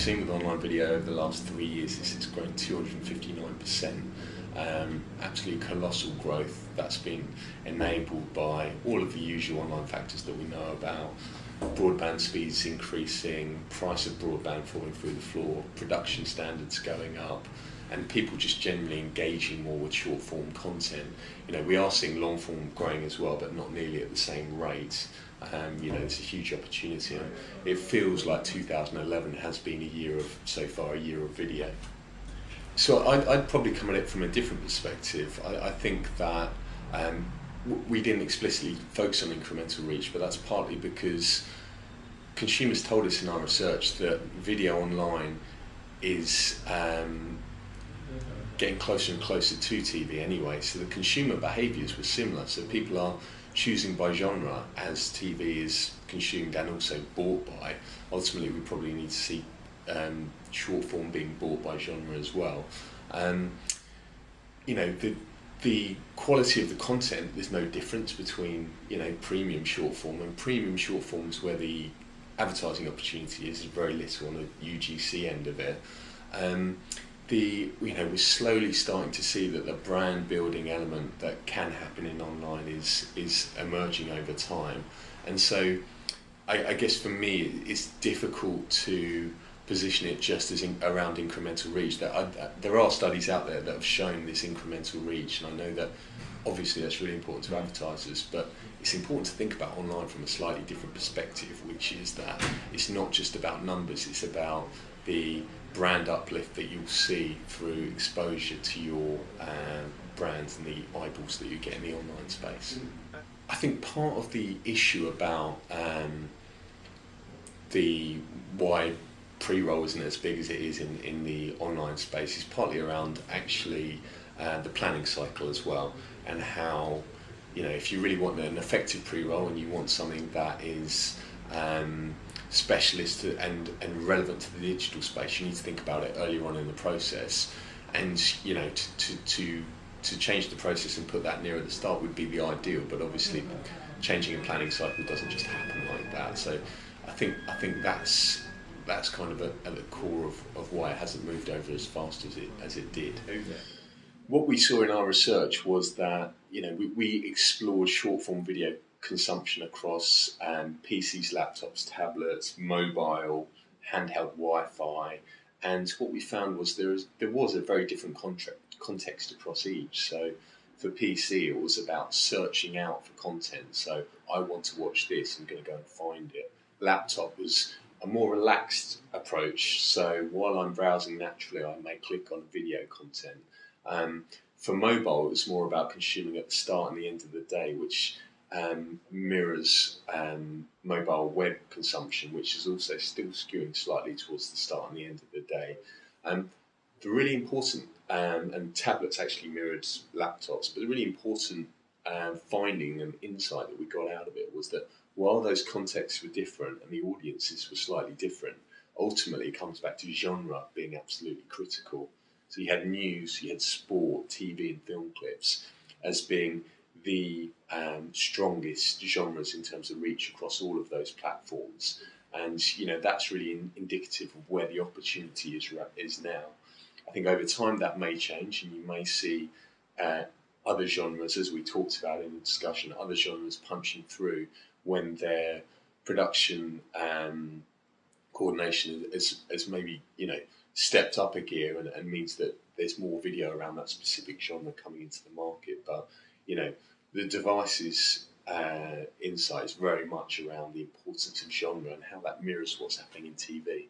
seen with online video over the last 3 years is it's grown 259%. Absolutely colossal growth that's been enabled by all of the usual online factors that we know about. Broadband speeds increasing, price of broadband falling through the floor, production standards going up, and people just generally engaging more with short form content. We are seeing long form growing as well, but not nearly at the same rate. It's a huge opportunity. And it feels like 2011 has been so far a year of video. So I'd probably come at it from a different perspective. I think that we didn't explicitly focus on incremental reach, but that's partly because consumers told us in our research that video online is getting closer and closer to TV anyway, so the consumer behaviours were similar. So people are choosing by genre as TV is consumed and also bought by. Ultimately, we probably need to see short form being bought by genre as well. The quality of the content, there's no difference between premium short form and premium short forms where the advertising opportunity is very little on the UGC end of it. We're slowly starting to see that the brand building element that can happen in online is emerging over time, and so I guess for me it's difficult to position it just as around incremental reach. There are studies out there that have shown this incremental reach, and I know that obviously that's really important to advertisers, but it's important to think about online from a slightly different perspective, which is that it's not just about numbers, it's about the brand uplift that you'll see through exposure to your brands and the eyeballs that you get in the online space. I think part of the issue about why pre-roll isn't as big as it is in the online space is partly around actually the planning cycle as well, and how if you really want an effective pre-roll and you want something that is specialist and relevant to the digital space, you need to think about it earlier on in the process, and to change the process and put that nearer the start would be the ideal, but obviously changing a planning cycle doesn't just happen like that. So I think that's kind of at the core of why it hasn't moved over as fast as it did. What we saw in our research was that we explored short form video consumption across PCs, laptops, tablets, mobile, handheld Wi-Fi, and what we found was there was a very different context across each. So for PC, it was about searching out for content. So I want to watch this, I'm going to go and find it. Laptop was a more relaxed approach. So while I'm browsing naturally, I may click on video content. For mobile, it was more about consuming at the start and the end of the day, which mirrors mobile web consumption, which is also still skewing slightly towards the start and the end of the day. The really important, and tablets actually mirrored laptops, but the really important finding and insight that we got out of it was that while those contexts were different and the audiences were slightly different, ultimately it comes back to genre being absolutely critical. So you had news, you had sport, TV and film clips as being the strongest genres in terms of reach across all of those platforms. And that's really indicative of where the opportunity is now. I think over time that may change, and you may see other genres, as we talked about in the discussion, other genres punching through when their production coordination has maybe stepped up a gear and means that there's more video around that specific genre coming into the market. But the device's insight is very much around the importance of genre and how that mirrors what's happening in TV.